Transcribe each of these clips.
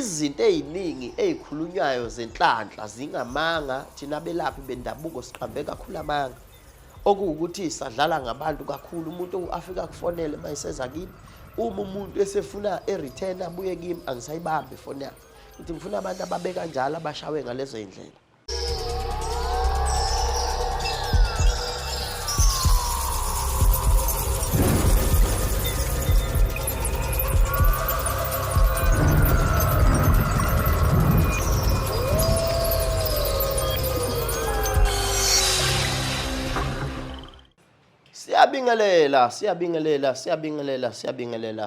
izinto eziningi ezikhulunywayo zenhlanhla zingamanga thina belaphi bendabuko siqhambe kakhulu amanga okuwukuthi sadlala ngabantu kakhulu umuntu afika kufonele mayiseza kimi uma umuntu esefuna ereturn abuye kimi angisayibambi ifoni yakhe ngithi ngifuna abantu ababeka kanjalo abashawe ngalezo indlela.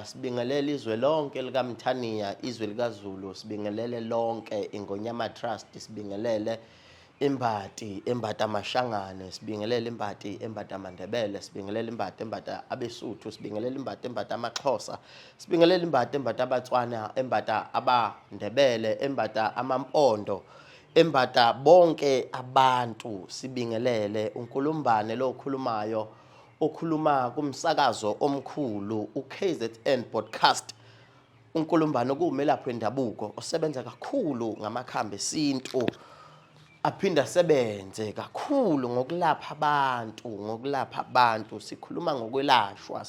Sibingelela izwe lonke likaMthaniya, izwe likaZulu, sibingelele lonke iNgonyama Trust, sibingelele imbati amashangane, sibingelele imbati amandebele, sibingelele imbati abesuthu, sibingelele imbati amaXhosa, sibingelele imbati abaTswana, imbati abandebele, imbati amampondo, embata bonke abantu, sibingelele uNkulumbane lo okhulumayo, okhuluma kumsakazo omkhulu uKZN podcast. uNkulumbane kuwumelaphi wendabuko osebenza kakhulu ngamakhambi esintu, aphinda sebenze kakhulu ngokulapha abantu, sikhuluma ngokwelashwa,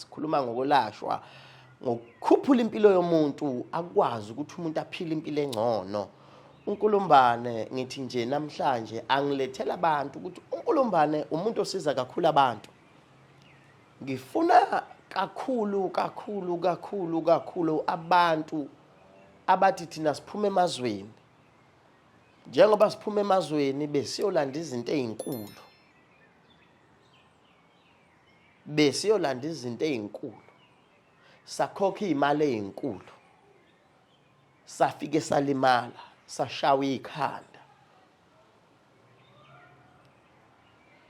ngokukhuphula impilo yomuntu akwazi ukuthi umuntu aphile impilo engcono. uNkulumbane ngithi nje namhlanje angilethela abantu ukuthi uNkulumbane umuntu osiza kakhulu abantu. Ngifuna kakhulu abantu abathi thina siphume emazweni, njengoba siphume emazweni besiyolanda izinto ezinkulu, sakhokha izimali ezinkulu, safike salimala, sashawa ikhanda.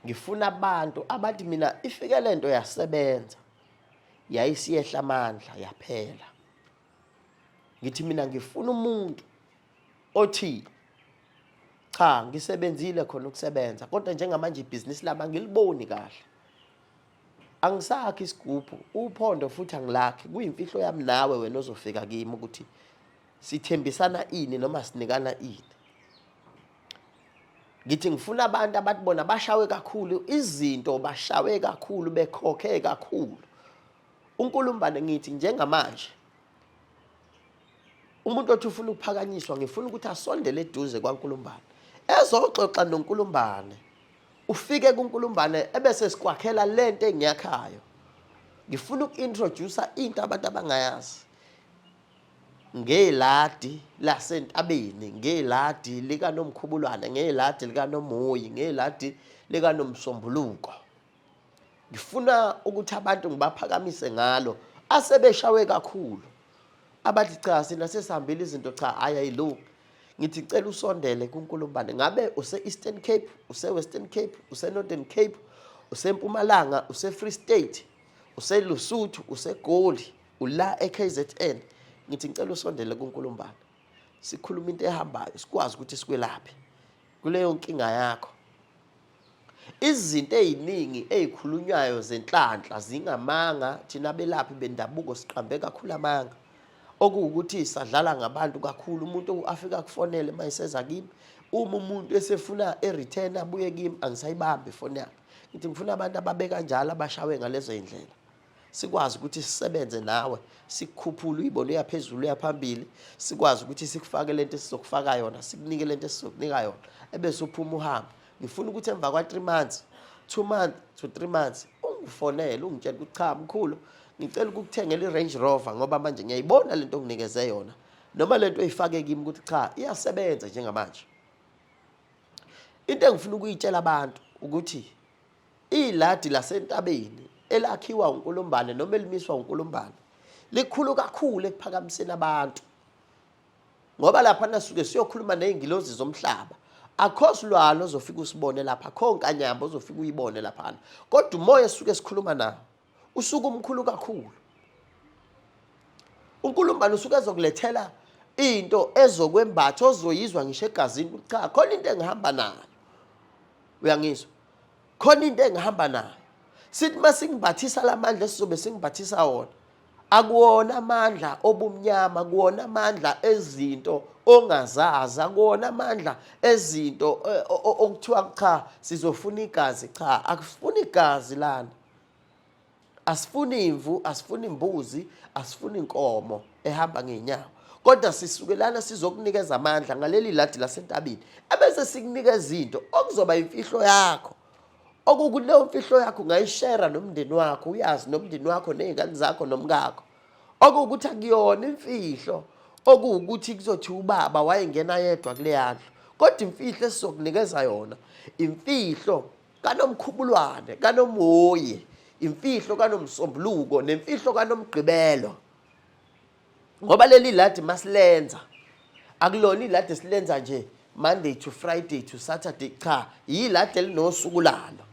Ngifuna abantu abathi mina ifike lento yasebenza, yayisiyehla amandla yaphela. Ngithi mina ngifuna umuntu othi cha ngisebenzile khona ukusebenza kodwa njengamanje ibhizinisi lami angiliboni kahle, angisakhi isigubhu, uphondo futhi angilakhi, kuyimfihlo yami nawe wena ozofika kimi ukuthi sithembisana ini noma sinikana ini. Ngithi ngifuna abantu abathi bona bashawe kakhulu izinto, bashawe kakhulu, bekhokhe kakhulu. uNkulumbane ngithi njengamanje umuntu othi ufuna ukuphakanyiswa, ngifuna ukuthi asondele eduze kwaNkulumbane, ezoxoxa noNkulumbane, ufike kuNkulumbane ebese sikwakhela lento engiyakhayo. Ngifuna ukintroduce into abantu abangayazi ngeladi lasentabeni, ngeladi likaNomkhubulwane, ngeladi likaNomoyi, ngeladi likaNomsombuluko. Ngifuna ukuthi abantu ngibaphakamise ngalo asebeshawe kakhulu, abathi cha sina sesihambile izinto, cha ayayilungi. Ngithi cela usondele kuNkulumbane, ngabe use-Eastern Cape, use-Western Cape, use-Northern Cape, use-Mpumalanga, use-Free State, use-Lusuthu, use-Goli, ula eKZN. Ngithi ngicela usondele kuNkulumbane, sikhuluma into ehambayo, sikwazi ukuthi sikwelaphe kuleyo nkinga yakho. Izinto eziningi ezikhulunywayo zenhlanhla zingamanga thina belaphi bendabuko siqhambe kakhulu amanga okuwukuthi sadlala ngabantu kakhulu umuntu afika kufonele mayiseza kimi uma umuntu esefuna ereturn abuye kimi angisayibambi ifoni yakhe. Ngithi ngifuna abantu ababeka kanjalo abashawe ngalezo indlela, sikwazi ukuthi sisebenze nawe, sikukhuphula uyibono yaphezulu yaphambili, sikwazi ukuthi sikufake lento esizokufaka yona, sikunike lento esizokunika yona, ebese uphuma uhamba. Ngifuna ukuthi emva kwa 3 months, 2 months to 3 months ungifonele ungitshela ukuthi cha mkhulu ngicela ukukuthengela iRange Rover ngoba manje ngiyayibona lento onginikeze yona, noma lento oyifake kimi ukuthi cha iyasebenza njengamanje. Into engifuna ukuyitshela abantu ukuthi iladi lasentabeni elakhiwa uNkulumbane noma elimiswa uNkulumbane likhulu kakhulu ekuphakamiseni abantu, ngoba lapha nasuke siyokhuluma nezingilozi zomhlaba. Akho silwalo ozofika usibone lapha, akho nkanyamba ozofika uyibone lapha, kodwa umoya esuke sikhuluma nawo usuka umkhulu kakhulu. uNkulumbane usuke ezokulethela into ezokwembatha ozoyizwa ngisho egazini, cha khona into engihamba nayo, uyangizwa, khona into engihamba nayo. Sithi masingibathisa lamandla esizobe singibathisa wona akuwona amandla obumnyama, kuwona amandla ezinto ongazazi, akuwona amandla ezinto okuthiwa cha sizofuna igazi. Cha, akufuni igazi lana, asifuni imvu, asifuni imbuzi, asifuni inkomo ehamba ngeenyawo, kodwa sisukelana sizokunikeza amandla ngaleli ladi lasentabeni, ebese sikunika izinto okuzoba imfihlo yakho, okukuleyo mfihlo yakho ungayishare nomndeni wakho, uyazi nomndeni wakho nezingane zakho nomkakho, okuwukuthi akuyona imfihlo, okuwukuthi kuzothi ubaba wayengena yedwa kule yandlu, kodwa imfihlo esizokunikeza yona imfihlo kaNomkhubulwane, kaNomoya, imfihlo kaNomsombuluko, nemfihlo kaNomgqibelo. Ngoba leli ladi masilenza akulona iladi silenza nje Monday to Friday to Saturday, cha, yiladi elinosuku lalo.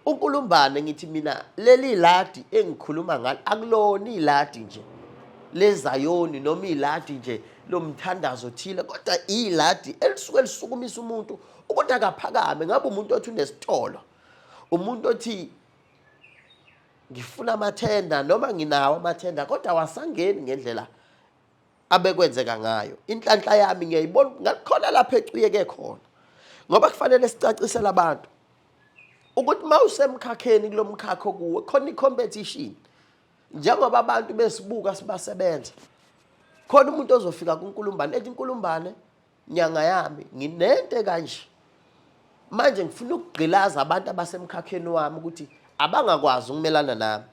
uNkulumbane ngithi mina leli ladi engikhuluma ngalo akulona iladi nje lezayoni noma iladi nje lomthandazo thile, kodwa iladi elisuke lisukumisa umuntu ukuthi akaphakame. Ngabe umuntu othi unesitolo, umuntu othi ngifuna amathenda noma nginawo amathenda kodwa wasangeni ngendlela abekwenzeka ngayo. Inhlanhla yami ngiyayibona ngakhona lapha ecuyeke khona, ngoba kufanele sicacisele abantu ukuthi mawusemkhakheni kulomkhakho kuwe khona icompetition. Njengoba abantu besibuka sibasebenza, khona umuntu ozofika kuNkulumbane ethi Nkulumbane, nyanga yami nginento kanje, manje ngifuna ukugqilaza abantu abasemkhakheni wami ukuthi abangakwazi ukumelana nami.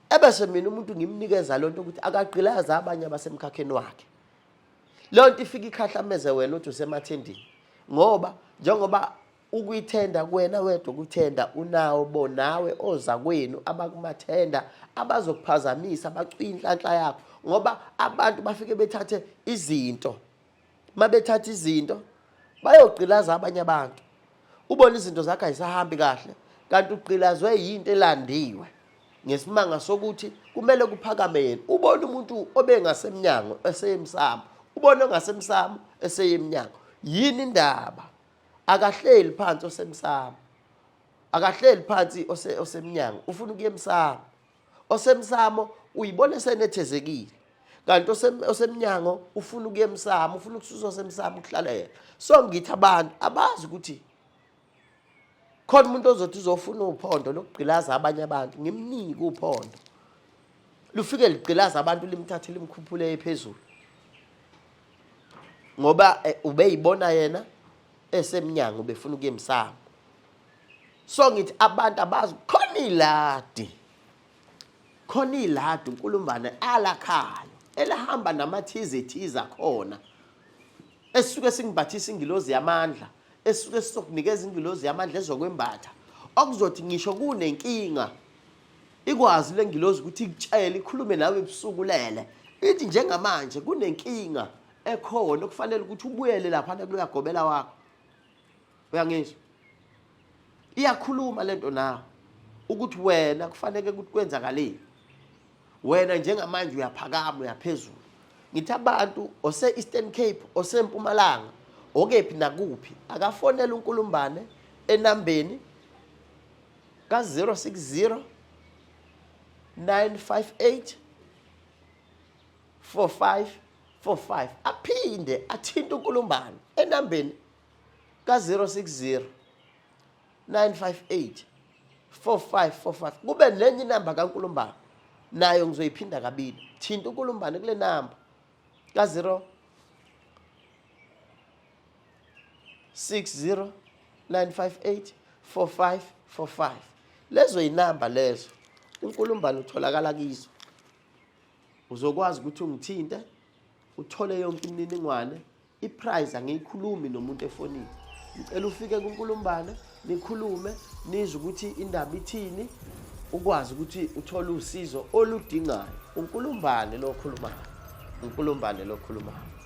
Ebese mina umuntu ngimnikeza lonto ukuthi akagqilaze abanye abasemkhakheni wakhe. Lonto ifika ikhahlameze wena uthi usemathendeni, ngoba njengoba ukuyithenda kuwena wedwa ukuthenda unawo bonawe oza kwenu abakumathenda abazokuphazamisa bacuye inhlanhla yakho, ngoba abantu bafike bethathe izinto, mabethatha izinto bayogqilaza abanye abantu, ubona izinto zakhe ayisahambi kahle, kanti ugqilazwe yinto elandiwe ngesimanga sokuthi kumele kuphakame yena. Ubona umuntu obengasemnyango eseyemsamo, ubona ongasemsamo eseyemnyango, yini indaba? Akahleli phansi osemsamo, akahleli phansi osemnyango, ufuna ukuya emsamo. Osemsamo uyibona senethezekile, kanti osemnyango ufuna ukuya emsamo, ufuna ukususa osemsamo ukuhlala yena. So ngithi abantu abazi ukuthi khona umuntu ozothi uzofuna uphondo lokugqilaza abanye abantu, ngimnike uphondo lufike ligqilaza abantu limthathe limkhuphule ephezulu, ngoba ubeyibona yena esemnyango befuna ukuya emsamo. So ngithi abantu abazi khona iladi, khona iladi uNkulumbane alakhayo elahamba namathize thiza khona, esisuke singibathisa ingilozi yamandla, esisuke sizokunikeza ingilozi yamandla ezokwembatha, okuzothi ngisho kunenkinga ikwazi le ngilozi ukuthi ikutshele, ikhulume nawe ebusukulele, ithi njengamanje kunenkinga ekhona okufanele ukuthi ubuyele lapha kuluyagobela wakho. Uyangizwa? Iyakhuluma lento nawe ukuthi wena kufanele ukuthi kwenzakaleni, wena njengamanje uyaphakama uyaphezulu. Ngithi abantu ose Eastern Cape, ose Mpumalanga, okephi nakuphi, akafonela uNkulumbane enambeni ka 060 958 4545, aphinde athinte uNkulumbane enambeni ka 060 958 4545. Kube nenye inamba kaNkulumbane nayo ngizoyiphinda kabili, thinta uNkulumbane kule namba ka 060 958 4545. Lezo inamba lezo uNkulumbane utholakala kizo. Uzokwazi ukuthi ungithinte uthole yonke imininingwane. Iprize angiyikhulumi nomuntu efonini, ngicela ufike kuNkulumbane nikhulume nizwe ukuthi indaba ithini, ukwazi ukuthi uthole usizo oludingayo. uNkulumbane lo khulumayo, uNkulumbane lo khulumayo.